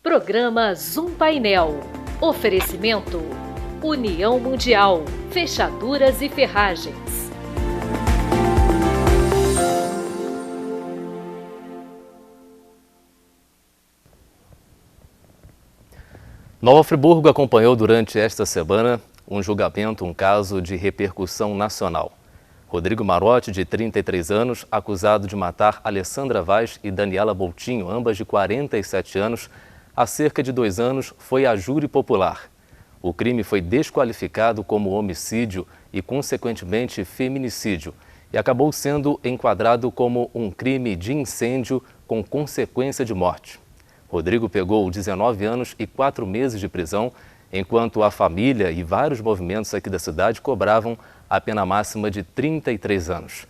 Programa Zoom Painel. Oferecimento União Mundial, Fechaduras e Ferragens. Nova Friburgo acompanhou durante esta semana um julgamento, um caso de repercussão nacional. Rodrigo Marotti, de 33 anos, acusado de matar Alessandra Vaz e Daniela Boutinho, ambas de 47 anos, há cerca de 2 anos, foi a júri popular. O crime foi desqualificado como homicídio e, consequentemente, feminicídio, e acabou sendo enquadrado como um crime de incêndio com consequência de morte. Rodrigo pegou 19 anos e 4 meses de prisão, enquanto a família e vários movimentos aqui da cidade cobravam a pena máxima de 33 anos.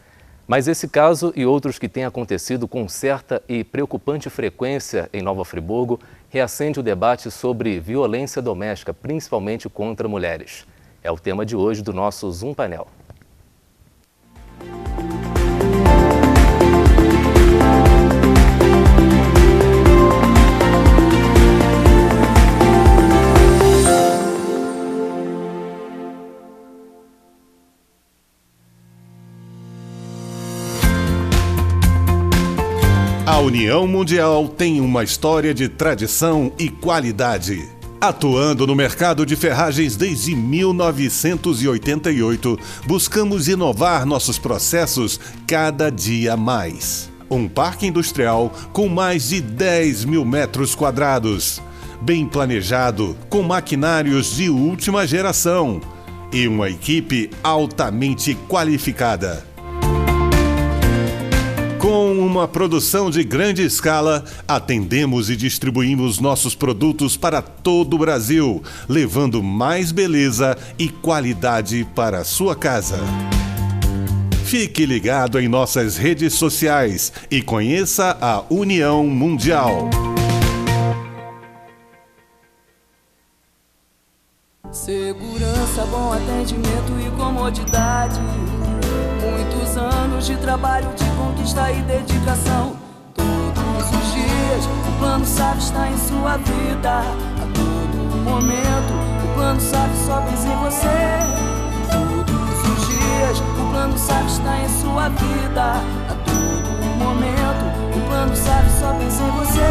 Mas esse caso e outros que têm acontecido com certa e preocupante frequência em Nova Friburgo reacende o debate sobre violência doméstica, principalmente contra mulheres. É o tema de hoje do nosso Zoom Painel. A União Mundial tem uma história de tradição e qualidade. Atuando no mercado de ferragens desde 1988, buscamos inovar nossos processos cada dia mais. Um parque industrial com mais de 10 mil metros quadrados, bem planejado, com maquinários de última geração e uma equipe altamente qualificada. Com uma produção de grande escala, atendemos e distribuímos nossos produtos para todo o Brasil, levando mais beleza e qualidade para a sua casa. Fique ligado em nossas redes sociais e conheça a União Mundial. Segurança, bom atendimento e comodidade. Muitos anos de trabalho, de conquista e dedicação. Todos os dias o Plano SAF está em sua vida. A todo momento o Plano SAF só pensa em você. Todos os dias o Plano SAF está em sua vida. A todo momento o Plano SAF só pensa em você.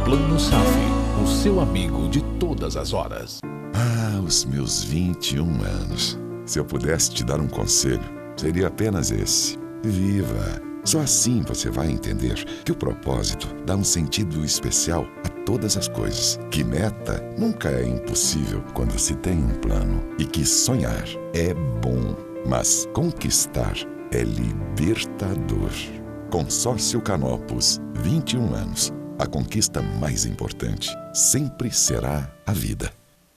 Plano SAF, o seu amigo de todas as horas. Ah, os meus 21 anos. Se eu pudesse te dar um conselho, seria apenas esse. Viva! Só assim você vai entender que o propósito dá um sentido especial a todas as coisas. Que meta nunca é impossível quando se tem um plano. E que sonhar é bom, mas conquistar é libertador. Consórcio Canopus, 21 anos. A conquista mais importante sempre será a vida.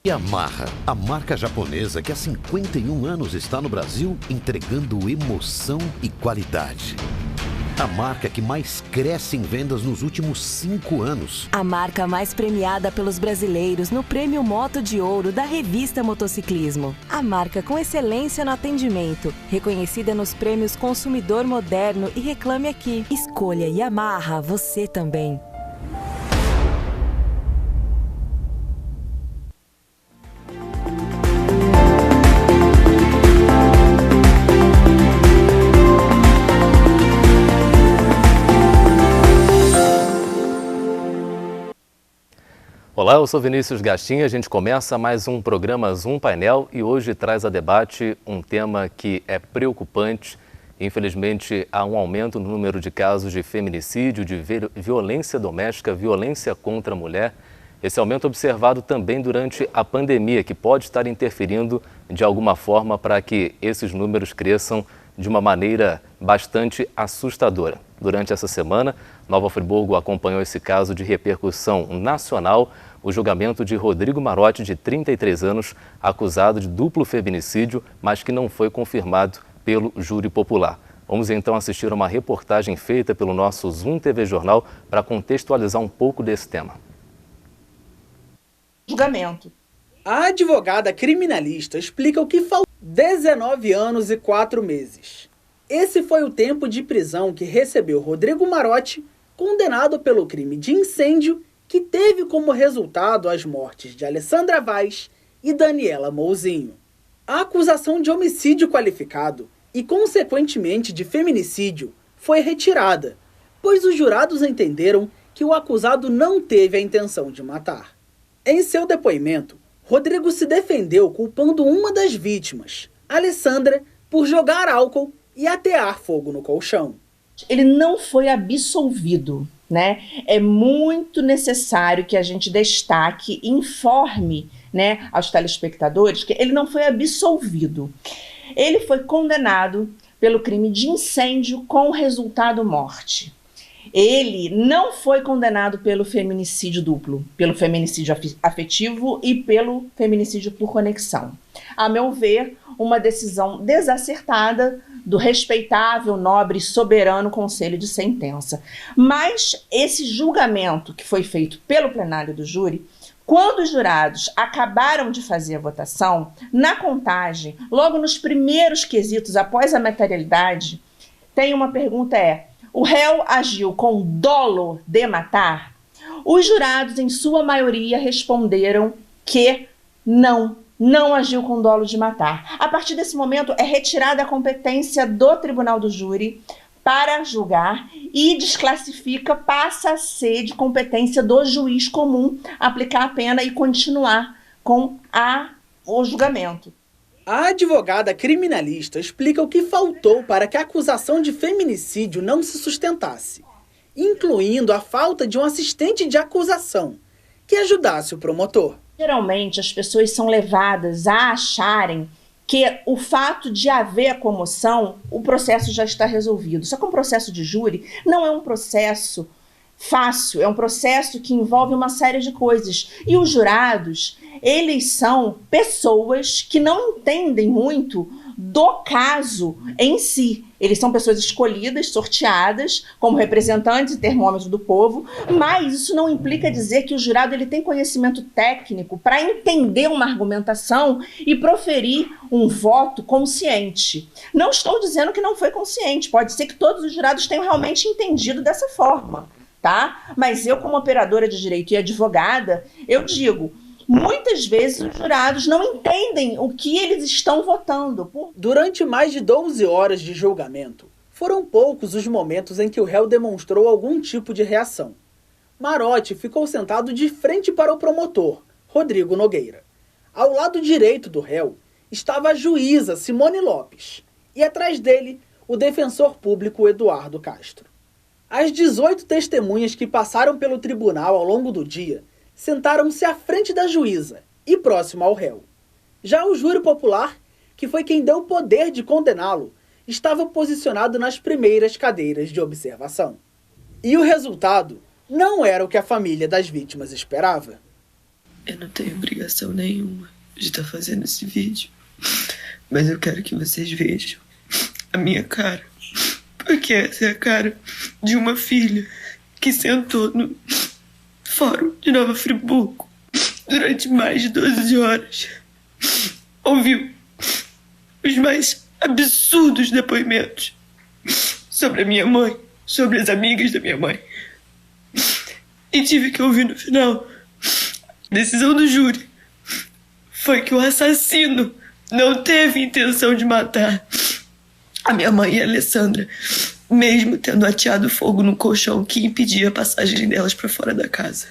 Yamaha, a marca japonesa que há 51 anos está no Brasil entregando emoção e qualidade. A marca que mais cresce em vendas nos últimos 5 anos. A marca mais premiada pelos brasileiros no Prêmio Moto de Ouro da revista Motociclismo. A marca com excelência no atendimento, reconhecida nos prêmios Consumidor Moderno e Reclame Aqui. Escolha Yamaha, você também. Olá, eu sou Vinícius Gastinha, a gente começa mais um programa Zoom Painel e hoje traz a debate um tema que é preocupante. Infelizmente, há um aumento no número de casos de feminicídio, de violência doméstica, violência contra a mulher. Esse aumento observado também durante a pandemia, que pode estar interferindo de alguma forma para que esses números cresçam de uma maneira bastante assustadora. Durante essa semana, Nova Friburgo acompanhou esse caso de repercussão nacional, o julgamento de Rodrigo Marotti, de 33 anos, acusado de duplo feminicídio, mas que não foi confirmado pelo júri popular. Vamos então assistir a uma reportagem feita pelo nosso Zoom TV Jornal para contextualizar um pouco desse tema. Julgamento. A advogada criminalista explica o que faltou: 19 anos e 4 meses. Esse foi o tempo de prisão que recebeu Rodrigo Marotti, condenado pelo crime de incêndio que teve como resultado as mortes de Alessandra Vaz e Daniela Mouzinho. A acusação de homicídio qualificado e, consequentemente, de feminicídio foi retirada, pois os jurados entenderam que o acusado não teve a intenção de matar. Em seu depoimento, Rodrigo se defendeu culpando uma das vítimas, Alessandra, por jogar álcool e atear fogo no colchão. Ele não foi absolvido, né? É muito necessário que a gente destaque e informe, né, aos telespectadores que ele não foi absolvido. Ele foi condenado pelo crime de incêndio com resultado morte. Ele não foi condenado pelo feminicídio duplo, pelo feminicídio afetivo e pelo feminicídio por conexão. A meu ver, uma decisão desacertada do respeitável, nobre e soberano Conselho de Sentença. Mas esse julgamento que foi feito pelo plenário do júri, quando os jurados acabaram de fazer a votação, na contagem, logo nos primeiros quesitos após a materialidade, tem uma pergunta o réu agiu com dolo de matar? Os jurados, em sua maioria, responderam que não agiu com dolo de matar. A partir desse momento, é retirada a competência do tribunal do júri para julgar e desclassifica, passa a ser de competência do juiz comum aplicar a pena e continuar com o julgamento. A advogada criminalista explica o que faltou para que a acusação de feminicídio não se sustentasse, incluindo a falta de um assistente de acusação que ajudasse o promotor. Geralmente, as pessoas são levadas a acharem que o fato de haver a comoção, o processo já está resolvido. Só que um processo de júri não é um processo fácil, é um processo que envolve uma série de coisas. E os jurados, eles são pessoas que não entendem muito do caso em si. Eles são pessoas escolhidas, sorteadas, como representantes e termômetro do povo, mas isso não implica dizer que o jurado ele tem conhecimento técnico para entender uma argumentação e proferir um voto consciente. Não estou dizendo que não foi consciente, pode ser que todos os jurados tenham realmente entendido dessa forma, tá? Mas eu, como operadora de direito e advogada, eu digo, muitas vezes os jurados não entendem o que eles estão votando. Durante mais de 12 horas de julgamento, foram poucos os momentos em que o réu demonstrou algum tipo de reação. Marotti ficou sentado de frente para o promotor, Rodrigo Nogueira. Ao lado direito do réu estava a juíza Simone Lopes e atrás dele o defensor público Eduardo Castro. As 18 testemunhas que passaram pelo tribunal ao longo do dia sentaram-se à frente da juíza e próximo ao réu. Já o júri popular, que foi quem deu o poder de condená-lo, estava posicionado nas primeiras cadeiras de observação. E o resultado não era o que a família das vítimas esperava. Eu não tenho obrigação nenhuma de estar fazendo esse vídeo, mas eu quero que vocês vejam a minha cara, porque essa é a cara de uma filha que sentou no Fórum de Nova Friburgo durante mais de 12 horas. Ouviu os mais absurdos depoimentos sobre a minha mãe, sobre as amigas da minha mãe. E tive que ouvir no final, a decisão do júri foi que o assassino não teve intenção de matar a minha mãe e a Alessandra, mesmo tendo ateado fogo no colchão que impedia a passagem delas para fora da casa.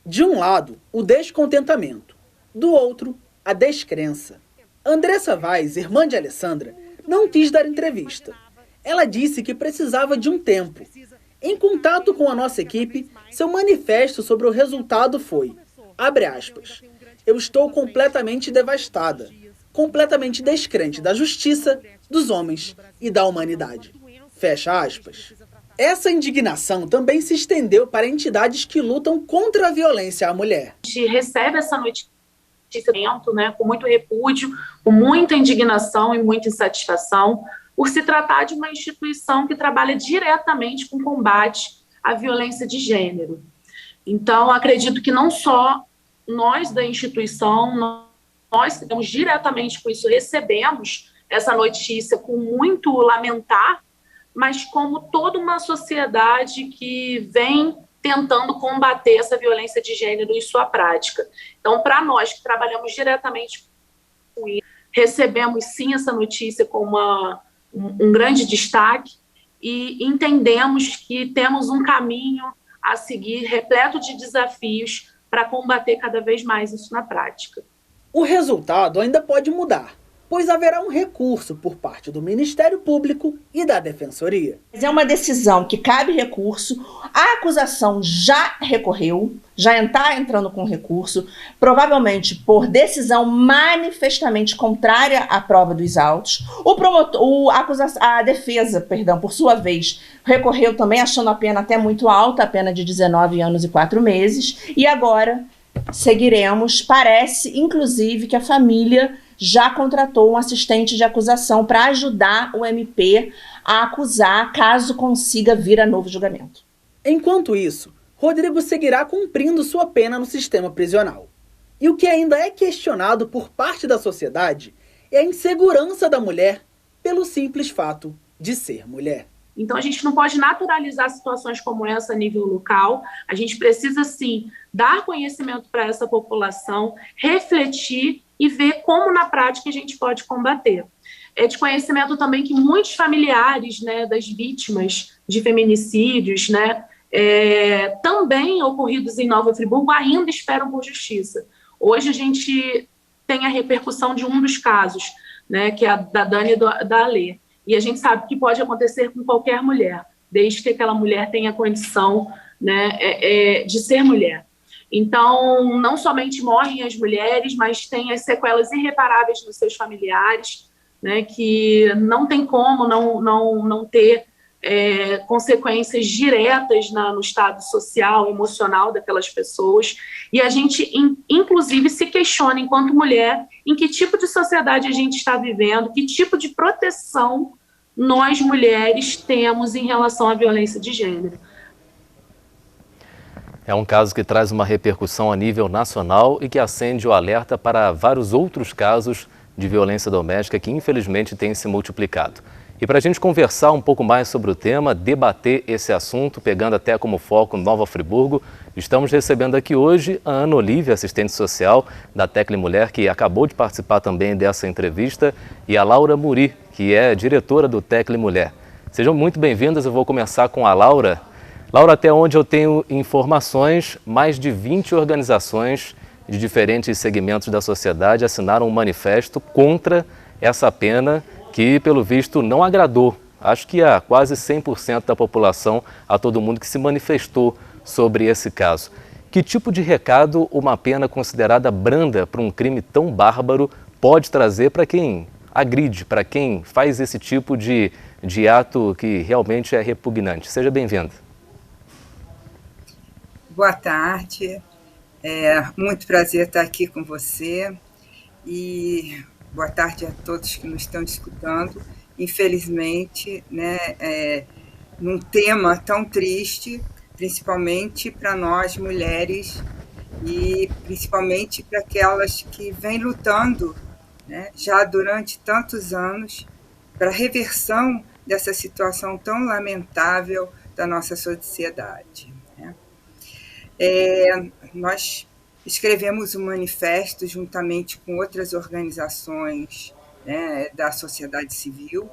De um lado, o descontentamento. Do outro, a descrença. Andressa Vaz, irmã de Alessandra, não quis dar entrevista. Ela disse que precisava de um tempo. Em contato com a nossa equipe, seu manifesto sobre o resultado foi, abre aspas, eu estou completamente devastada, completamente descrente da justiça, dos homens e da humanidade. Fecha aspas. Essa indignação também se estendeu para entidades que lutam contra a violência à mulher. A gente recebe essa notícia, né, com muito repúdio, com muita indignação e muita insatisfação, por se tratar de uma instituição que trabalha diretamente com combate à violência de gênero. Então, acredito que não só nós da instituição, nós que estamos diretamente com isso, recebemos essa notícia com muito lamentar, mas como toda uma sociedade que vem tentando combater essa violência de gênero em sua prática. Então, para nós que trabalhamos diretamente com isso, recebemos sim essa notícia com um grande destaque e entendemos que temos um caminho a seguir repleto de desafios para combater cada vez mais isso na prática. O resultado ainda pode mudar, pois haverá um recurso por parte do Ministério Público e da Defensoria. É uma decisão que cabe recurso, a acusação já recorreu, já está entrando com recurso, provavelmente por decisão manifestamente contrária à prova dos autos. A defesa, por sua vez, recorreu também achando a pena até muito alta, a pena de 19 anos e 4 meses, e agora seguiremos. Parece, inclusive, que a família já contratou um assistente de acusação para ajudar o MP a acusar, caso consiga vir a novo julgamento. Enquanto isso, Rodrigo seguirá cumprindo sua pena no sistema prisional. E o que ainda é questionado por parte da sociedade é a insegurança da mulher pelo simples fato de ser mulher. Então, a gente não pode naturalizar situações como essa a nível local. A gente precisa, sim, dar conhecimento para essa população, refletir e ver como, na prática, a gente pode combater. É de conhecimento também que muitos familiares, né, das vítimas de feminicídios, né, também ocorridos em Nova Friburgo, ainda esperam por justiça. Hoje, a gente tem a repercussão de um dos casos, né, que é a da Dani e da Alê. E a gente sabe que pode acontecer com qualquer mulher, desde que aquela mulher tenha condição, né, de ser mulher. Então, não somente morrem as mulheres, mas tem as sequelas irreparáveis nos seus familiares, né, que não tem como não ter consequências diretas no estado social, emocional daquelas pessoas. E a gente, inclusive, se questiona, enquanto mulher, em que tipo de sociedade a gente está vivendo, que tipo de proteção nós, mulheres, temos em relação à violência de gênero. É um caso que traz uma repercussão a nível nacional e que acende o alerta para vários outros casos de violência doméstica que, infelizmente, têm se multiplicado. E para a gente conversar um pouco mais sobre o tema, debater esse assunto, pegando até como foco Nova Friburgo, estamos recebendo aqui hoje a Ana Olívia, assistente social da Tecle Mulher, que acabou de participar também dessa entrevista, e a Laura Muri, que é diretora do Tecle Mulher. Sejam muito bem-vindas, eu vou começar com a Laura. Laura, até onde eu tenho informações, mais de 20 organizações de diferentes segmentos da sociedade assinaram um manifesto contra essa pena que, pelo visto, não agradou. Acho que a quase 100% da população, a todo mundo que se manifestou sobre esse caso. Que tipo de recado uma pena considerada branda para um crime tão bárbaro pode trazer para quem agride, para quem faz esse tipo de ato que realmente é repugnante? Seja bem-vindo. Boa tarde, muito prazer estar aqui com você e boa tarde a todos que nos estão escutando. Infelizmente, né, num tema tão triste, principalmente para nós mulheres e principalmente para aquelas que vêm lutando, né, já durante tantos anos para a reversão dessa situação tão lamentável da nossa sociedade. Nós escrevemos um manifesto juntamente com outras organizações, né, da sociedade civil,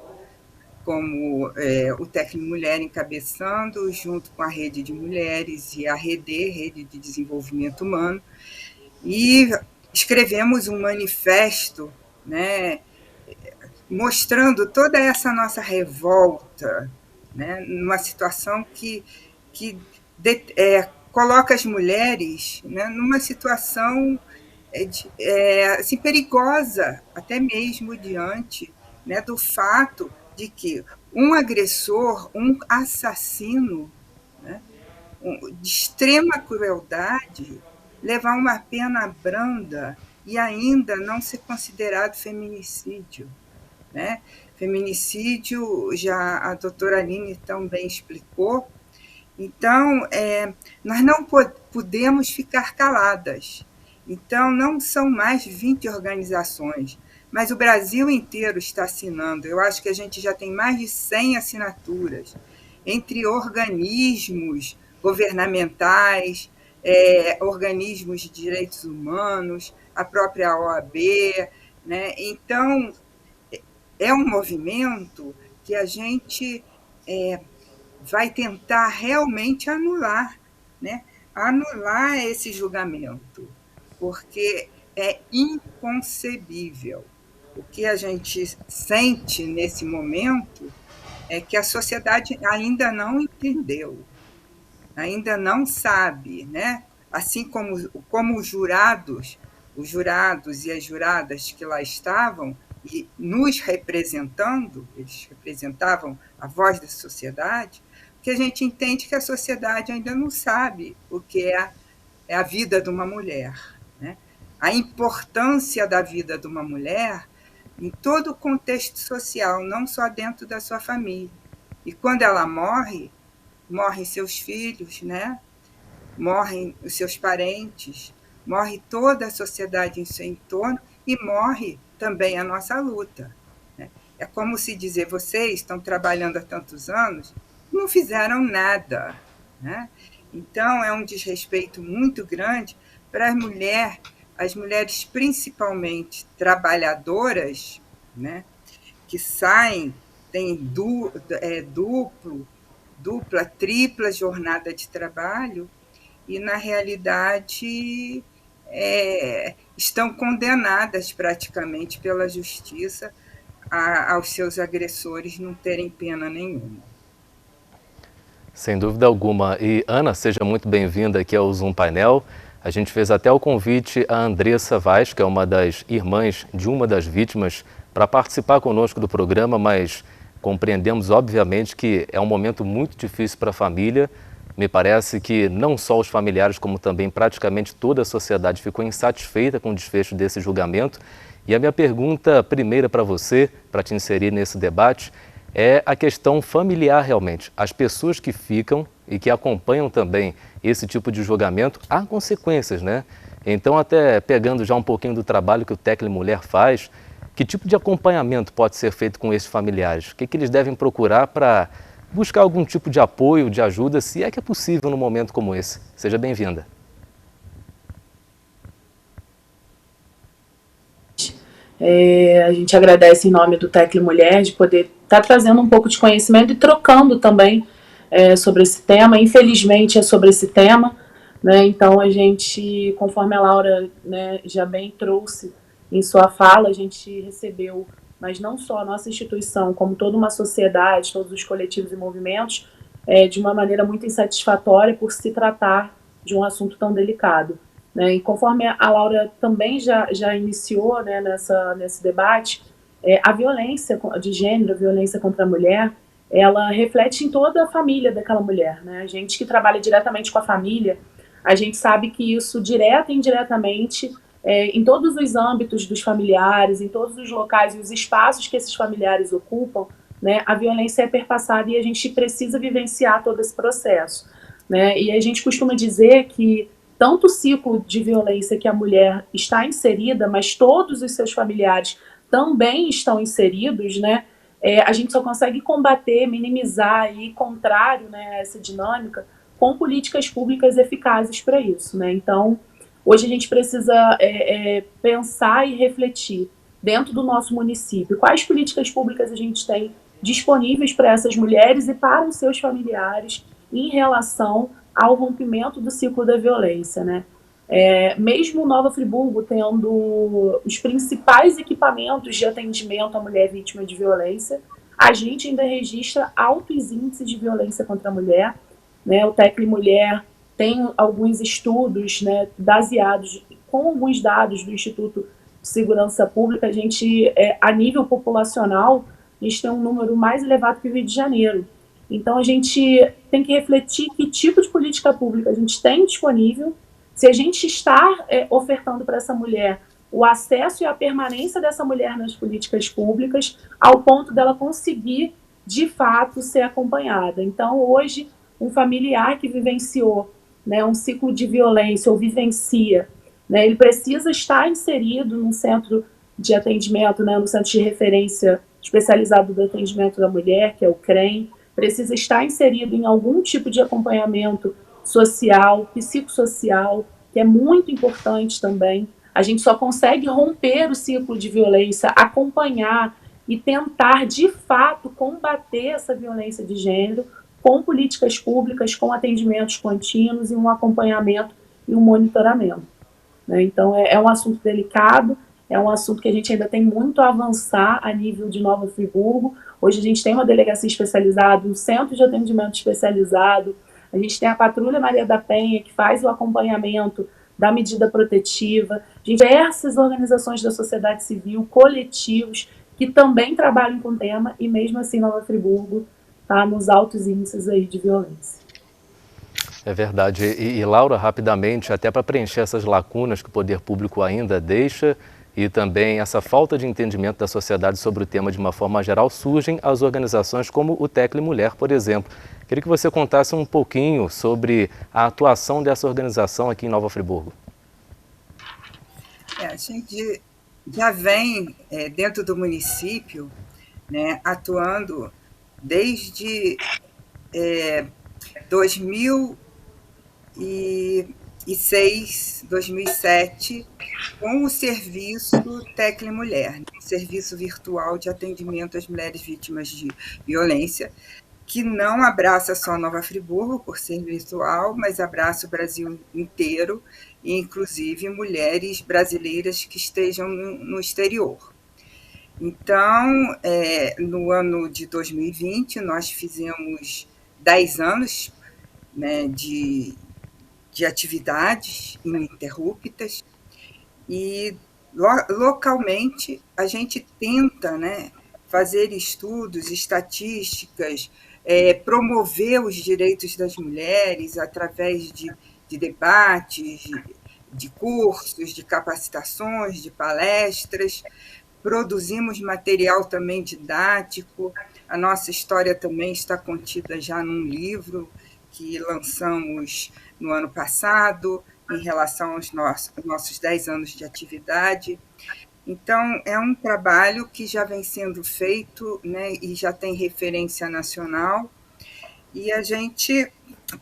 como o Tecle Mulher encabeçando, junto com a Rede de Mulheres e a Rede de Desenvolvimento Humano, e escrevemos um manifesto, né, mostrando toda essa nossa revolta, né, numa situação que coloca as mulheres, né, numa situação assim, perigosa, até mesmo diante, né, do fato de que um agressor, um assassino, né, de extrema crueldade, levar uma pena branda e ainda não ser considerado feminicídio. Né? Feminicídio, já a doutora Aline também explicou. Então, nós não podemos ficar caladas. Então, não são mais de 20 organizações, mas o Brasil inteiro está assinando. Eu acho que a gente já tem mais de 100 assinaturas, entre organismos, governamentais, organismos de direitos humanos, a própria OAB, né? Então, é um movimento que a gente vai tentar realmente anular, né? Anular esse julgamento, porque é inconcebível. O que a gente sente nesse momento é que a sociedade ainda não entendeu, ainda não sabe, né? Assim como os jurados e as juradas que lá estavam, e nos representando, eles representavam a voz da sociedade, que a gente entende que a sociedade ainda não sabe o que é a vida de uma mulher, né? A importância da vida de uma mulher em todo o contexto social, não só dentro da sua família. E quando ela morrem seus filhos, né? Morrem os seus parentes, morre toda a sociedade em seu entorno e morre também a nossa luta, né? É como se dizer, vocês estão trabalhando há tantos anos, não fizeram nada, né? Então, é um desrespeito muito grande para as mulheres principalmente trabalhadoras, né? Que saem, têm dupla, tripla jornada de trabalho e, na realidade, estão condenadas praticamente pela justiça aos seus agressores não terem pena nenhuma. Sem dúvida alguma. E, Ana, seja muito bem-vinda aqui ao Zoom Painel. A gente fez até o convite a Andressa Vaz, que é uma das irmãs de uma das vítimas, para participar conosco do programa, mas compreendemos, obviamente, que é um momento muito difícil para a família. Me parece que não só os familiares, como também praticamente toda a sociedade ficou insatisfeita com o desfecho desse julgamento. E a minha pergunta primeira para você, para te inserir nesse debate, é a questão familiar realmente. As pessoas que ficam e que acompanham também esse tipo de julgamento, há consequências, né? Então, até pegando já um pouquinho do trabalho que o Tecle Mulher faz, que tipo de acompanhamento pode ser feito com esses familiares? O que eles devem procurar para buscar algum tipo de apoio, de ajuda, se é que é possível num momento como esse? Seja bem-vinda. A gente agradece em nome do Tecle Mulher de poder estar trazendo um pouco de conhecimento e trocando também sobre esse tema. Infelizmente é sobre esse tema, né? Então a gente, conforme a Laura, né, já bem trouxe em sua fala, a gente recebeu, mas não só a nossa instituição, como toda uma sociedade, todos os coletivos e movimentos, de uma maneira muito insatisfatória por se tratar de um assunto tão delicado. E conforme a Laura também já iniciou, né, nesse debate, a violência de gênero, a violência contra a mulher, ela reflete em toda a família daquela mulher, né? A gente que trabalha diretamente com a família, a gente sabe que isso, direta e indiretamente, em todos os âmbitos dos familiares, em todos os locais e os espaços que esses familiares ocupam, né, a violência é perpassada e a gente precisa vivenciar todo esse processo, né? E a gente costuma dizer que tanto o ciclo de violência que a mulher está inserida, mas todos os seus familiares também estão inseridos, né? A gente só consegue combater, minimizar e ir contrário, né, a essa dinâmica com políticas públicas eficazes para isso, né? Então, hoje a gente precisa pensar e refletir dentro do nosso município quais políticas públicas a gente tem disponíveis para essas mulheres e para os seus familiares em relação ao rompimento do ciclo da violência, né? Mesmo Nova Friburgo tendo os principais equipamentos de atendimento à mulher vítima de violência, a gente ainda registra altos índices de violência contra a mulher, né? O Tecle Mulher tem alguns estudos, né, baseados com alguns dados do Instituto de Segurança Pública. A gente, a nível populacional, a gente tem um número mais elevado que o Rio de Janeiro. Então, a gente tem que refletir que tipo de política pública a gente tem disponível, se a gente está ofertando para essa mulher o acesso e a permanência dessa mulher nas políticas públicas, ao ponto dela conseguir, de fato, ser acompanhada. Então, hoje, um familiar que vivenciou, né, um ciclo de violência ou vivencia, né, ele precisa estar inserido num centro de atendimento, né, no Centro de Referência Especializado do Atendimento da Mulher, que é o CREM, precisa estar inserido em algum tipo de acompanhamento social, psicossocial, que é muito importante também. A gente só consegue romper o ciclo de violência, acompanhar e tentar, de fato, combater essa violência de gênero com políticas públicas, com atendimentos contínuos e um acompanhamento e um monitoramento. Né? Então, é um assunto delicado, é um assunto que a gente ainda tem muito a avançar a nível de Nova Friburgo. Hoje a gente tem uma delegacia especializada, um centro de atendimento especializado, a gente tem a Patrulha Maria da Penha, que faz o acompanhamento da medida protetiva, diversas organizações da sociedade civil, coletivos, que também trabalham com o tema, e mesmo assim Nova Friburgo está nos altos índices aí de violência. É verdade. E Laura, rapidamente, até para preencher essas lacunas que o poder público ainda deixa e também essa falta de entendimento da sociedade sobre o tema de uma forma geral, surgem as organizações como o Tecle Mulher, por exemplo. Queria que você contasse um pouquinho sobre a atuação dessa organização aqui em Nova Friburgo. A gente já vem dentro do município, né, atuando desde 2006, 2007, com o serviço Tecle Mulher, um serviço virtual de atendimento às mulheres vítimas de violência, que não abraça só Nova Friburgo, por ser virtual, mas abraça o Brasil inteiro, e inclusive mulheres brasileiras que estejam no exterior. Então, no ano de 2020, nós fizemos 10 anos, né, de atividades ininterruptas, e localmente a gente tenta, né, fazer estudos, estatísticas, promover os direitos das mulheres através de debates, de cursos, de capacitações, de palestras. Produzimos material também didático. A nossa história também está contida já num livro que lançamos no ano passado, em relação aos nossos 10 anos de atividade. Então, é um trabalho que já vem sendo feito, né, e já tem referência nacional, e a gente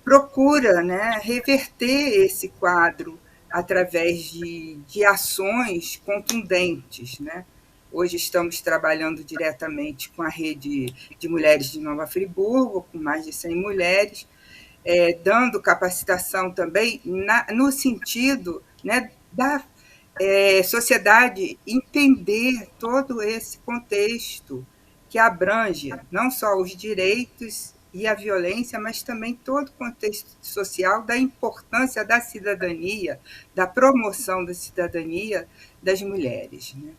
procura, né, reverter esse quadro através de ações contundentes, né? Hoje estamos trabalhando diretamente com a rede de mulheres de Nova Friburgo, com mais de 100 mulheres, dando capacitação também no sentido, né, da sociedade entender todo esse contexto que abrange não só os direitos e a violência, mas também todo o contexto social da importância da cidadania, da promoção da cidadania das mulheres, né?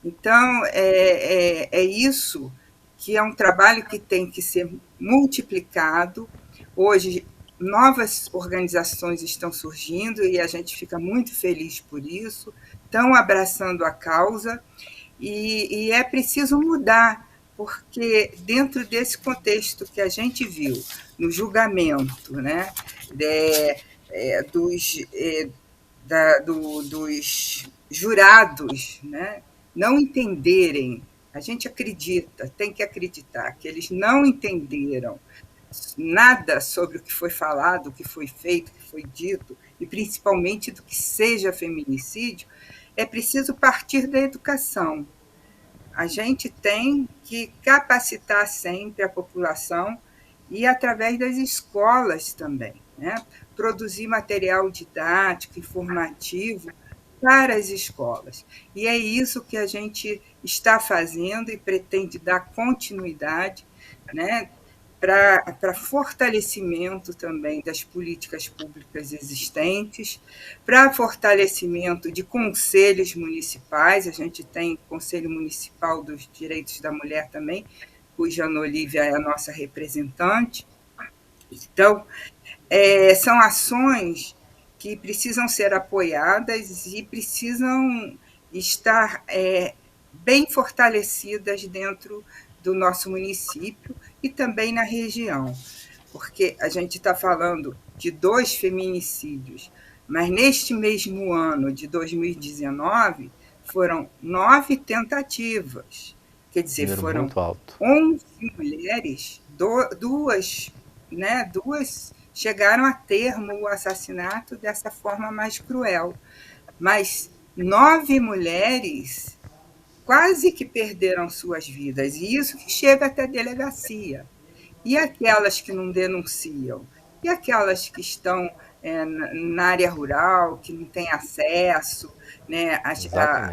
Então, é isso que é um trabalho que tem que ser multiplicado. Hoje, novas organizações estão surgindo e a gente fica muito feliz por isso, estão abraçando a causa, e é preciso mudar, porque dentro desse contexto que a gente viu no julgamento, né, dos jurados, né, não entenderem, a gente acredita, tem que acreditar que eles não entenderam nada sobre o que foi falado, o que foi feito, o que foi dito, e principalmente do que seja feminicídio, é preciso partir da educação. A gente tem que capacitar sempre a população e através das escolas também, né? Produzir material didático, informativo para as escolas. E é isso que a gente está fazendo e pretende dar continuidade, né, para fortalecimento também das políticas públicas existentes, para fortalecimento de conselhos municipais. A gente tem Conselho Municipal dos Direitos da Mulher também, cuja Ana Olívia é a nossa representante. Então, são ações que precisam ser apoiadas e precisam estar bem fortalecidas dentro do nosso município e também na região, porque a gente está falando de 2 feminicídios, mas neste mesmo ano de 2019 foram 9 tentativas, quer dizer, foram 11 mulheres, duas chegaram a termo o assassinato dessa forma mais cruel. Mas 9 mulheres quase que perderam suas vidas, e isso que chega até a delegacia. E aquelas que não denunciam? E aquelas que estão na área rural, que não têm acesso, né,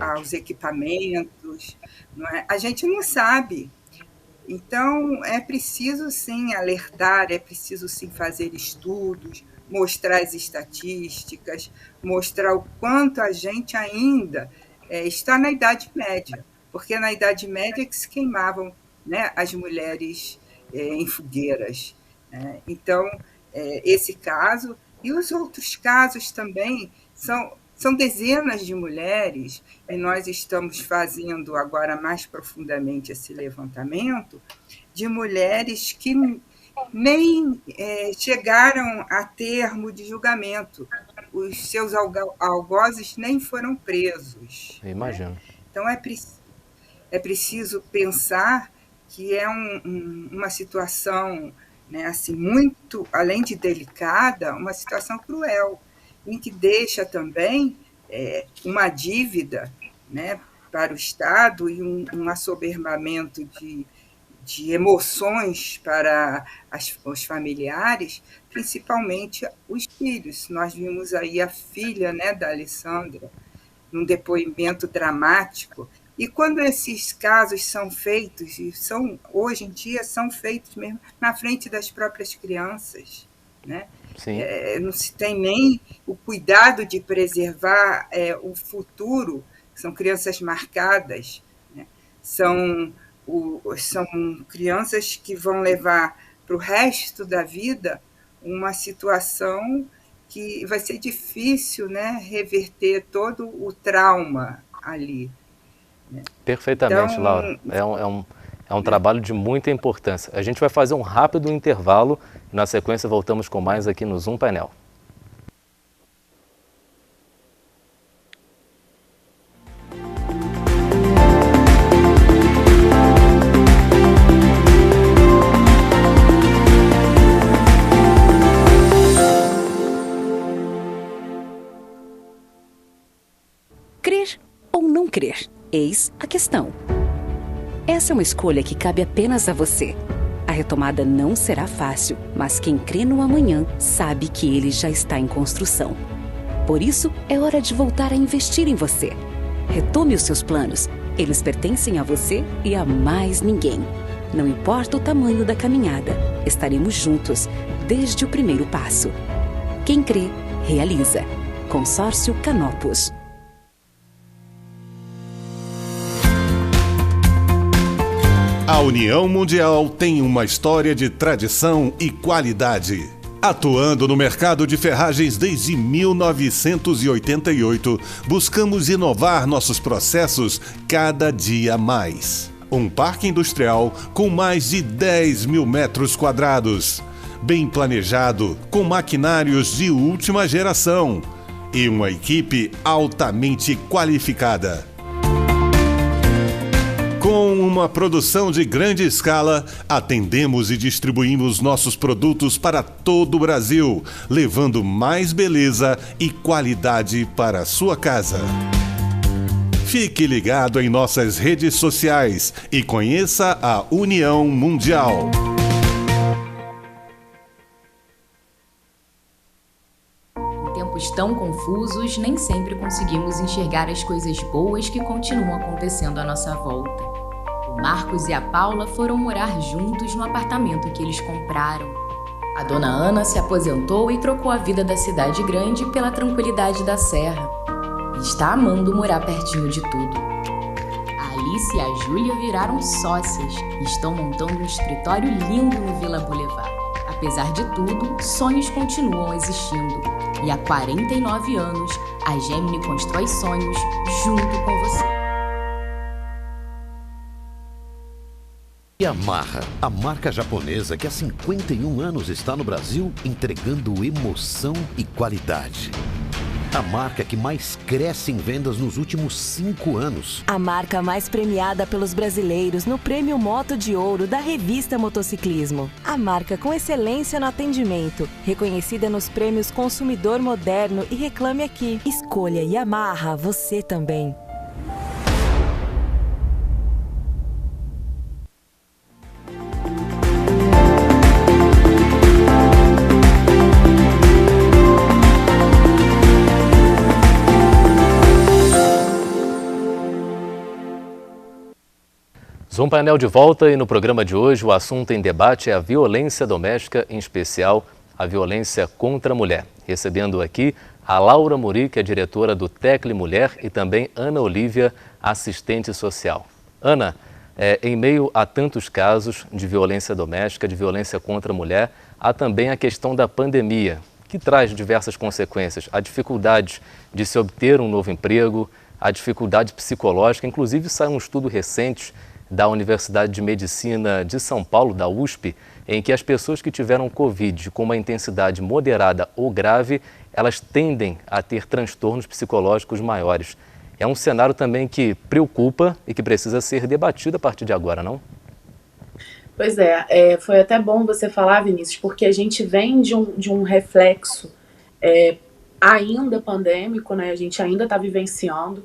aos equipamentos? Não é? A gente não sabe. Então, é preciso, sim, alertar, é preciso, sim, fazer estudos, mostrar as estatísticas, mostrar o quanto a gente ainda está na Idade Média, porque na Idade Média que se queimavam, né, as mulheres em fogueiras. Então, esse caso e os outros casos também são dezenas de mulheres, e nós estamos fazendo agora mais profundamente esse levantamento de mulheres que nem chegaram a termo de julgamento. Os seus algozes nem foram presos. Eu imagino. Né? Então, é preciso pensar que é uma situação, né, assim, muito, além de delicada, uma situação cruel, em que deixa também uma dívida, né, para o Estado e um assoberbamento de emoções para os familiares, principalmente os filhos. Nós vimos aí a filha, né, da Alessandra, num depoimento dramático. E quando esses casos são feitos, e hoje em dia são feitos mesmo na frente das próprias crianças, né? Não se tem nem o cuidado de preservar o futuro, são crianças marcadas, né? São crianças que vão levar para o resto da vida uma situação que vai ser difícil, né, reverter todo o trauma ali. Perfeitamente, então, Laura. É um trabalho de muita importância. A gente vai fazer um rápido intervalo e, na sequência, voltamos com mais aqui no Zoom Painel. Crer ou não crer? Eis a questão. Essa é uma escolha que cabe apenas a você. A retomada não será fácil, mas quem crê no amanhã sabe que ele já está em construção. Por isso, é hora de voltar a investir em você. Retome os seus planos. Eles pertencem a você e a mais ninguém. Não importa o tamanho da caminhada, estaremos juntos desde o primeiro passo. Quem crê, realiza. Consórcio Canopus. A União Mundial tem uma história de tradição e qualidade. Atuando no mercado de ferragens desde 1988, buscamos inovar nossos processos cada dia mais. Um parque industrial com mais de 10 mil metros quadrados, bem planejado, com maquinários de última geração e uma equipe altamente qualificada. Com uma produção de grande escala, atendemos e distribuímos nossos produtos para todo o Brasil, levando mais beleza e qualidade para a sua casa. Fique ligado em nossas redes sociais e conheça a União Mundial. Em tempos tão confusos, nem sempre conseguimos enxergar as coisas boas que continuam acontecendo à nossa volta. O Marcos e a Paula foram morar juntos no apartamento que eles compraram. A dona Ana se aposentou e trocou a vida da cidade grande pela tranquilidade da serra. E está amando morar pertinho de tudo. A Alice e a Júlia viraram sócias e estão montando um escritório lindo no Vila Boulevard. Apesar de tudo, sonhos continuam existindo. E há 49 anos, a Gemini constrói sonhos junto com você. Yamaha, a marca japonesa que há 51 anos está no Brasil entregando emoção e qualidade. A marca que mais cresce em vendas nos últimos 5 anos. A marca mais premiada pelos brasileiros no Prêmio Moto de Ouro da revista Motociclismo. A marca com excelência no atendimento, reconhecida nos prêmios Consumidor Moderno e Reclame Aqui. Escolha Yamaha, você também. Zoom Painel de volta e no programa de hoje o assunto em debate é a violência doméstica, em especial a violência contra a mulher. Recebendo aqui a Laura Muri, que é diretora do Tecle Mulher, e também Ana Olívia, assistente social. Ana, em meio a tantos casos de violência doméstica, de violência contra a mulher, há também a questão da pandemia, que traz diversas consequências. A dificuldade de se obter um novo emprego, a dificuldade psicológica, inclusive saiu um estudo recente da Universidade de Medicina de São Paulo, da USP, em que as pessoas que tiveram Covid com uma intensidade moderada ou grave, elas tendem a ter transtornos psicológicos maiores. É um cenário também que preocupa e que precisa ser debatido a partir de agora, não? Pois é, foi até bom você falar, Vinícius, porque a gente vem de um reflexo ainda pandêmico, né? A gente ainda está vivenciando,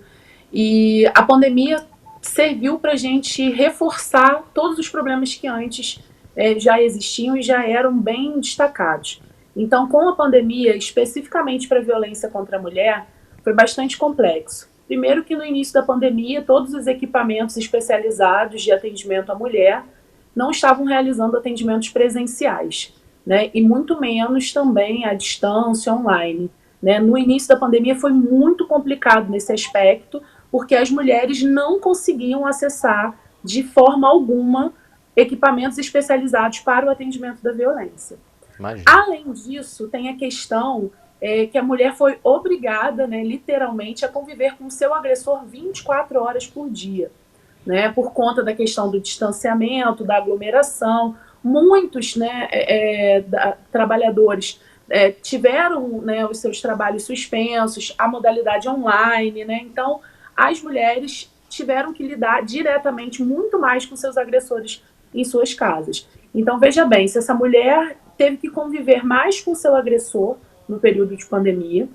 e a pandemia serviu para a gente reforçar todos os problemas que antes já existiam e já eram bem destacados. Então, com a pandemia, especificamente para a violência contra a mulher, foi bastante complexo. Primeiro que no início da pandemia, todos os equipamentos especializados de atendimento à mulher não estavam realizando atendimentos presenciais, né? E muito menos também à distância, online, né? No início da pandemia foi muito complicado nesse aspecto, porque as mulheres não conseguiam acessar de forma alguma equipamentos especializados para o atendimento da violência. Imagina. Além disso, tem a questão que a mulher foi obrigada, né, literalmente, a conviver com o seu agressor 24 horas por dia, né, por conta da questão do distanciamento, da aglomeração. Muitos, né, trabalhadores tiveram, né, os seus trabalhos suspensos, a modalidade online, né, então as mulheres tiveram que lidar diretamente muito mais com seus agressores em suas casas. Então, veja bem, se essa mulher teve que conviver mais com seu agressor no período de pandemia,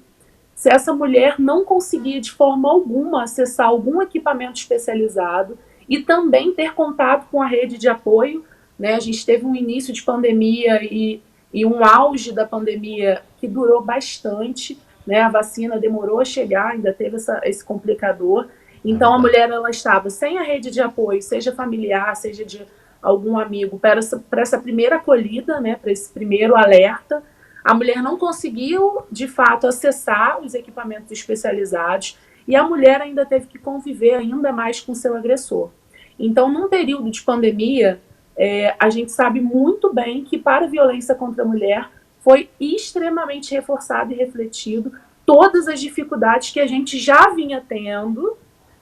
se essa mulher não conseguia de forma alguma acessar algum equipamento especializado e também ter contato com a rede de apoio, né? A gente teve um início de pandemia e um auge da pandemia que durou bastante, né? A vacina demorou a chegar, ainda teve esse complicador. Então, a mulher ela estava sem a rede de apoio, seja familiar, seja de algum amigo, para essa primeira acolhida, né? Para esse primeiro alerta. A mulher não conseguiu, de fato, acessar os equipamentos especializados e a mulher ainda teve que conviver ainda mais com seu agressor. Então, num período de pandemia, a gente sabe muito bem que para a violência contra a mulher foi extremamente reforçado e refletido todas as dificuldades que a gente já vinha tendo,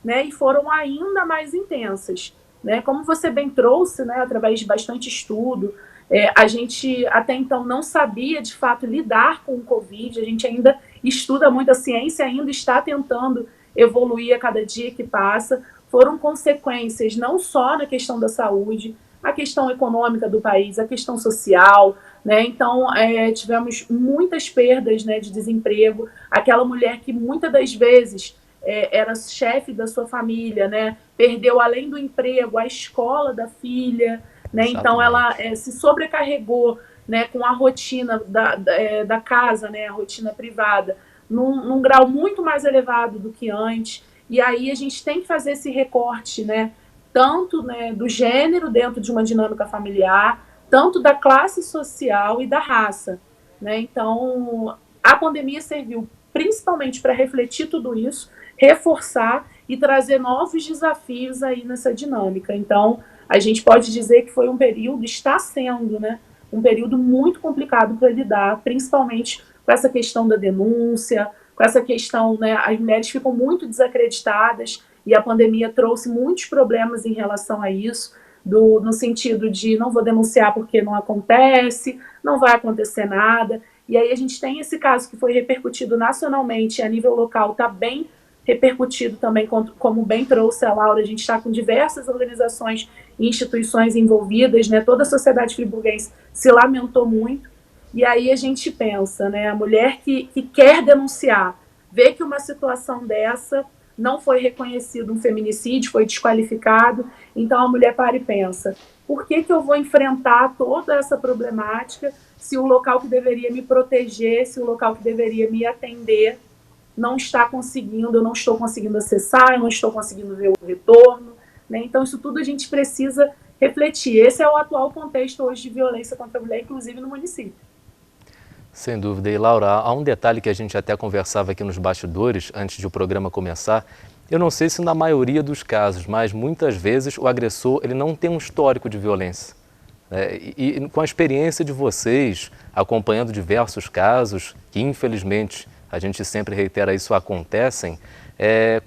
né, e foram ainda mais intensas, né? Como você bem trouxe, né, através de bastante estudo, a gente até então não sabia de fato lidar com o Covid, a gente ainda estuda muito, a ciência ainda está tentando evoluir a cada dia que passa. Foram consequências não só na questão da saúde, a questão econômica do país, a questão social, né? Então, tivemos muitas perdas, né, de desemprego. Aquela mulher que muitas das vezes era chefe da sua família, né, perdeu além do emprego a escola da filha, né? Então ela se sobrecarregou, né, com a rotina da casa, né, a rotina privada, num grau muito mais elevado do que antes. E aí a gente tem que fazer esse recorte, né, tanto, né, do gênero dentro de uma dinâmica familiar, tanto da classe social e da raça, né? Então, a pandemia serviu principalmente para refletir tudo isso, reforçar e trazer novos desafios aí nessa dinâmica. Então, a gente pode dizer que foi um período, está sendo, né, um período muito complicado para lidar, principalmente com essa questão da denúncia, com essa questão, né, as mulheres ficam muito desacreditadas, e a pandemia trouxe muitos problemas em relação a isso, no sentido de não vou denunciar porque não acontece, não vai acontecer nada. E aí a gente tem esse caso que foi repercutido nacionalmente, a nível local está bem repercutido também, como bem trouxe a Laura, a gente está com diversas organizações e instituições envolvidas, né? Toda a sociedade friburguense se lamentou muito, e aí a gente pensa, né? A mulher que quer denunciar, vê que uma situação dessa não foi reconhecido um feminicídio, foi desqualificado, então a mulher para e pensa, por que eu vou enfrentar toda essa problemática se o local que deveria me proteger, se o local que deveria me atender não está conseguindo, eu não estou conseguindo acessar, eu não estou conseguindo ver o retorno, né? Então isso tudo a gente precisa refletir. Esse é o atual contexto hoje de violência contra a mulher, inclusive no município. Sem dúvida. E Laura, há um detalhe que a gente até conversava aqui nos bastidores, antes de o programa começar. Eu não sei se na maioria dos casos, mas muitas vezes o agressor ele não tem um histórico de violência. E com a experiência de vocês, acompanhando diversos casos, que infelizmente a gente sempre reitera isso, acontecem,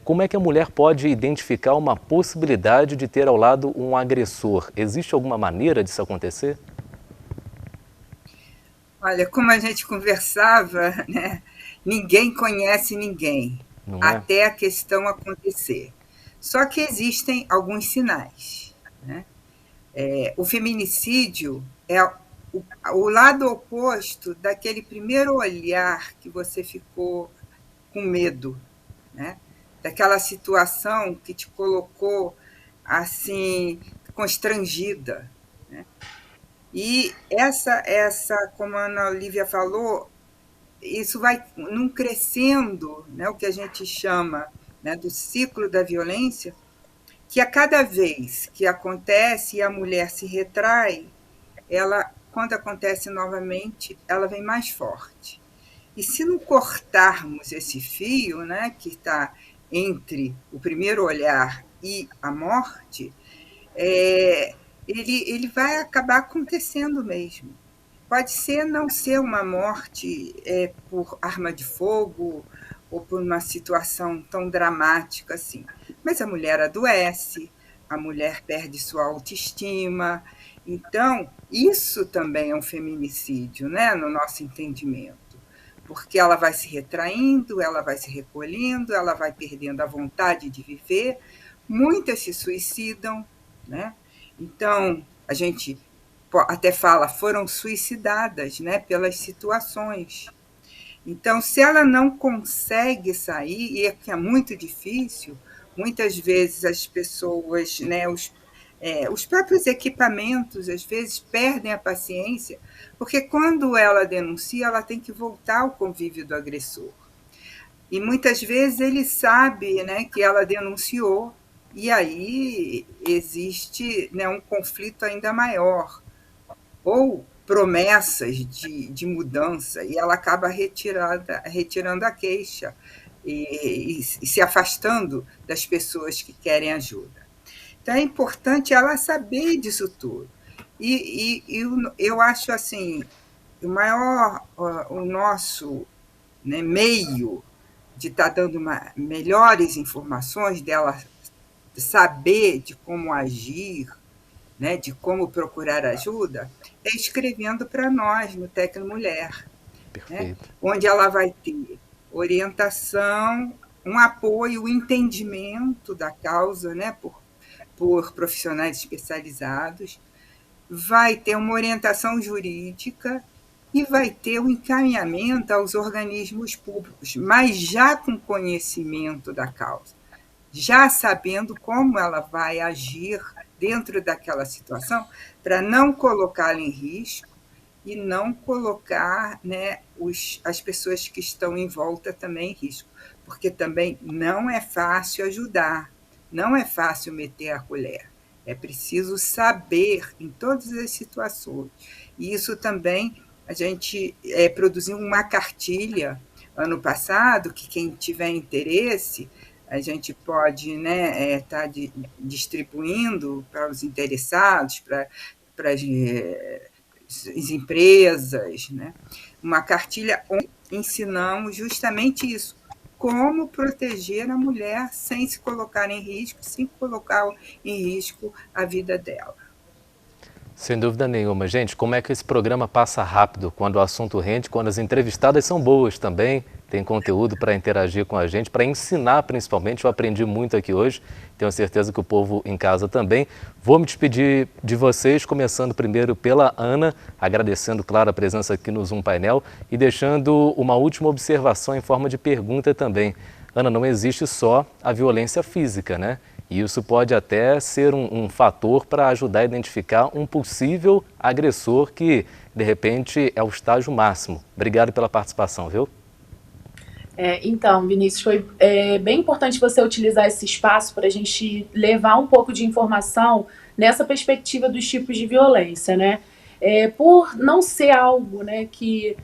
como é que a mulher pode identificar uma possibilidade de ter ao lado um agressor? Existe alguma maneira disso acontecer? Olha, como a gente conversava, né? Ninguém conhece ninguém, até a questão acontecer. Só que existem alguns sinais, né? O feminicídio é o lado oposto daquele primeiro olhar que você ficou com medo, né? Daquela situação que te colocou assim constrangida, né? E essa, como a Ana Olívia falou, isso vai num crescendo, né, o que a gente chama, né, do ciclo da violência, que a cada vez que acontece e a mulher se retrai, ela, quando acontece novamente, ela vem mais forte. E se não cortarmos esse fio, né, que está entre o primeiro olhar e a morte, ele vai acabar acontecendo mesmo. Pode não ser uma morte por arma de fogo ou por uma situação tão dramática assim, mas a mulher adoece, a mulher perde sua autoestima. Então, isso também é um feminicídio, né, no nosso entendimento, porque ela vai se retraindo, ela vai se recolhendo, ela vai perdendo a vontade de viver, muitas se suicidam, né? Então, a gente até fala, foram suicidadas, né, pelas situações. Então, se ela não consegue sair, e é muito difícil, muitas vezes as pessoas, né, os próprios equipamentos, às vezes, perdem a paciência, porque quando ela denuncia, ela tem que voltar ao convívio do agressor. E muitas vezes ele sabe, né, que ela denunciou, e aí existe, né, um conflito ainda maior, ou promessas de mudança, e ela acaba retirando a queixa e se afastando das pessoas que querem ajuda. Então, é importante ela saber disso tudo. E eu acho assim, o nosso, né, meio de estar dando melhores informações, dela saber de como agir, né, de como procurar ajuda, é escrevendo para nós no Tecnomulher, né, onde ela vai ter orientação, um apoio, um entendimento da causa, né, por profissionais especializados, vai ter uma orientação jurídica e vai ter um encaminhamento aos organismos públicos, mas já com conhecimento da causa, já sabendo como ela vai agir dentro daquela situação, para não colocá-la em risco e não colocar, né, as pessoas que estão em volta também em risco, porque também não é fácil ajudar, não é fácil meter a colher, é preciso saber em todas as situações. E isso também, a gente produziu uma cartilha ano passado, que quem tiver interesse, a gente pode, né, tá distribuindo para os interessados, para as empresas, né, uma cartilha onde ensinamos justamente isso, como proteger a mulher sem se colocar em risco, sem colocar em risco a vida dela. Sem dúvida nenhuma. Gente, como é que esse programa passa rápido quando o assunto rende, quando as entrevistadas são boas também, tem conteúdo para interagir com a gente, para ensinar principalmente. Eu aprendi muito aqui hoje, tenho certeza que o povo em casa também. Vou me despedir de vocês, começando primeiro pela Ana, agradecendo, claro, a presença aqui no Zoom Painel e deixando uma última observação em forma de pergunta também. Ana, não existe só a violência física, né? E isso pode até ser um fator para ajudar a identificar um possível agressor que, de repente, é o estágio máximo. Obrigado pela participação, viu? Então, Vinícius, foi bem importante você utilizar esse espaço para a gente levar um pouco de informação nessa perspectiva dos tipos de violência, né? Por não ser algo, né, que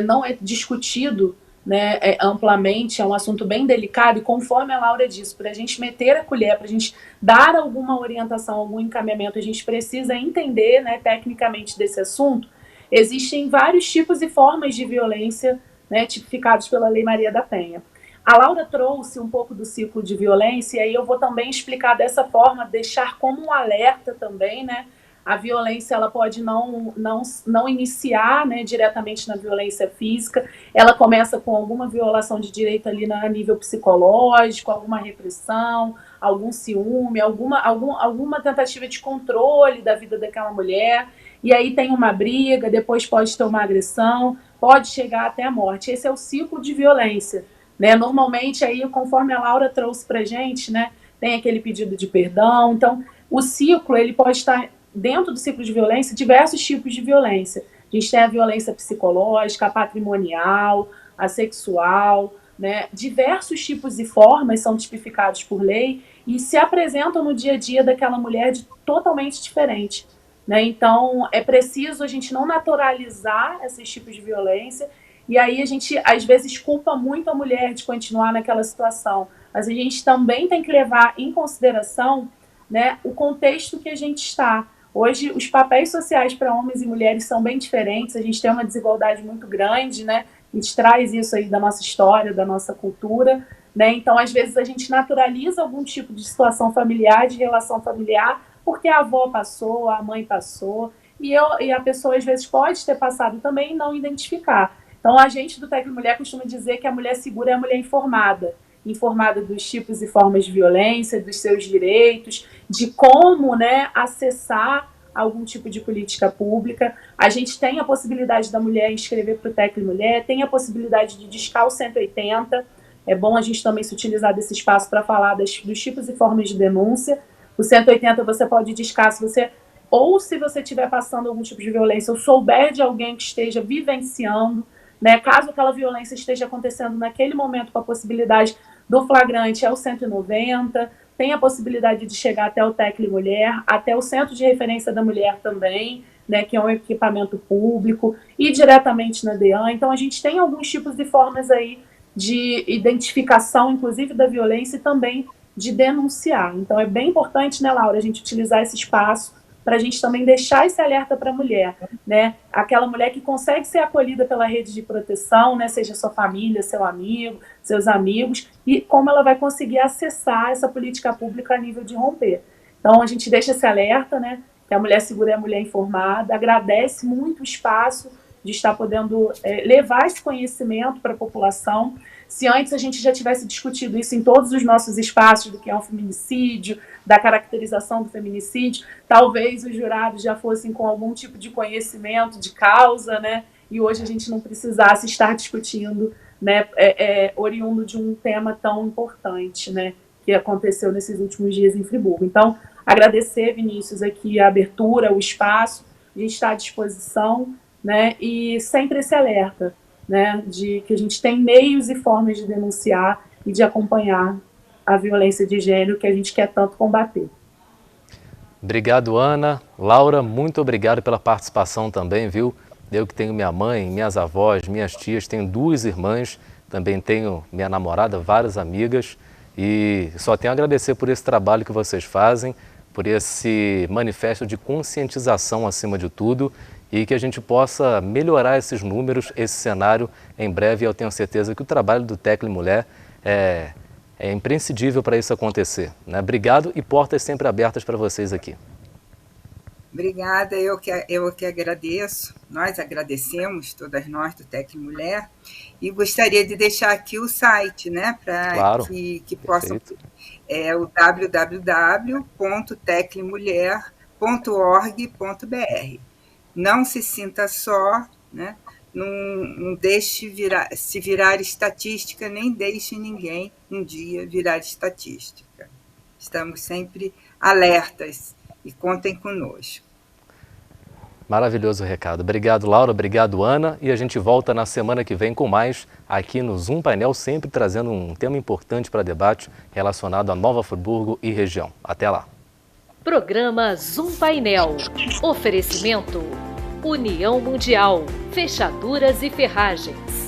não é discutido, né, amplamente, é um assunto bem delicado, e conforme a Laura disse, para a gente meter a colher, para a gente dar alguma orientação, algum encaminhamento, a gente precisa entender, né, tecnicamente desse assunto. Existem vários tipos e formas de violência, né, tipificados pela Lei Maria da Penha. A Laura trouxe um pouco do ciclo de violência, e aí eu vou também explicar dessa forma, deixar como um alerta também, né. A violência, ela pode não iniciar, né, diretamente na violência física, ela começa com alguma violação de direito ali a nível psicológico, alguma repressão, algum ciúme, alguma tentativa de controle da vida daquela mulher, e aí tem uma briga, depois pode ter uma agressão, pode chegar até a morte. Esse é o ciclo de violência, né? Normalmente, aí, conforme a Laura trouxe pra gente, né, tem aquele pedido de perdão. Então, o ciclo, ele pode estar dentro do ciclo de violência, diversos tipos de violência. A gente tem a violência psicológica, a patrimonial, a sexual, né? Diversos tipos e formas são tipificados por lei e se apresentam no dia a dia daquela mulher totalmente diferente, né? Então, é preciso a gente não naturalizar esses tipos de violência, e aí a gente, às vezes, culpa muito a mulher de continuar naquela situação. Mas a gente também tem que levar em consideração, né, o contexto que a gente está. Hoje, os papéis sociais para homens e mulheres são bem diferentes, a gente tem uma desigualdade muito grande, né? A gente traz isso aí da nossa história, da nossa cultura, né? Então, às vezes, a gente naturaliza algum tipo de situação familiar, de relação familiar, porque a avó passou, a mãe passou, e a pessoa, às vezes, pode ter passado também e não identificar. Então, a gente do Tecnomulher costuma dizer que a mulher segura é a mulher informada dos tipos e formas de violência, dos seus direitos, de como, né, acessar algum tipo de política pública. A gente tem a possibilidade da mulher inscrever para o Tecnomulher, tem a possibilidade de discar o 180. É bom a gente também se utilizar desse espaço para falar dos tipos e formas de denúncia. O 180 você pode discar se você estiver passando algum tipo de violência, ou souber de alguém que esteja vivenciando, né, caso aquela violência esteja acontecendo naquele momento com a possibilidade do flagrante, é o 190, tem a possibilidade de chegar até o Tecnomulher, até o Centro de Referência da Mulher também, né, que é um equipamento público, e diretamente na DEAN. Então a gente tem alguns tipos e formas aí de identificação, inclusive da violência, e também de denunciar. Então é bem importante, né, Laura, a gente utilizar esse espaço para a gente também deixar esse alerta para a mulher, né? Aquela mulher que consegue ser acolhida pela rede de proteção, né? Seja sua família, seu amigo, seus amigos, e como ela vai conseguir acessar essa política pública a nível de romper. Então a gente deixa esse alerta, né? Que a mulher segura é a mulher informada, agradece muito o espaço de estar podendo levar esse conhecimento para a população. Se antes a gente já tivesse discutido isso em todos os nossos espaços, do que é um feminicídio, da caracterização do feminicídio, talvez os jurados já fossem com algum tipo de conhecimento de causa, né? E hoje a gente não precisasse estar discutindo, né, oriundo de um tema tão importante, né, que aconteceu nesses últimos dias em Friburgo. Então, agradecer, Vinícius, aqui a abertura, o espaço, a gente está à disposição, né, e sempre esse alerta, né, de que a gente tem meios e formas de denunciar e de acompanhar a violência de gênero que a gente quer tanto combater. Obrigado, Ana. Laura, muito obrigado pela participação também, viu? Eu que tenho minha mãe, minhas avós, minhas tias, tenho 2 irmãs, também tenho minha namorada, várias amigas, e só tenho a agradecer por esse trabalho que vocês fazem, por esse manifesto de conscientização acima de tudo, e que a gente possa melhorar esses números, esse cenário em breve. Eu tenho certeza que o trabalho do Tecnomulher é imprescindível para isso acontecer, né? Obrigado, e portas sempre abertas para vocês aqui. Obrigada, eu que agradeço. Nós agradecemos, todas nós do Tecnimulher, e gostaria de deixar aqui o site, né, para claro, que possam. É o www.tecnimulher.org.br. Não se sinta só, né? Não deixe se virar estatística, nem deixe ninguém um dia virar estatística. Estamos sempre alertas e contem conosco. Maravilhoso recado. Obrigado, Laura. Obrigado, Ana. E a gente volta na semana que vem com mais aqui no Zoom Painel, sempre trazendo um tema importante para debate relacionado a Nova Friburgo e região. Até lá. Programa Zoom Painel. Oferecimento União Mundial, Fechaduras e Ferragens.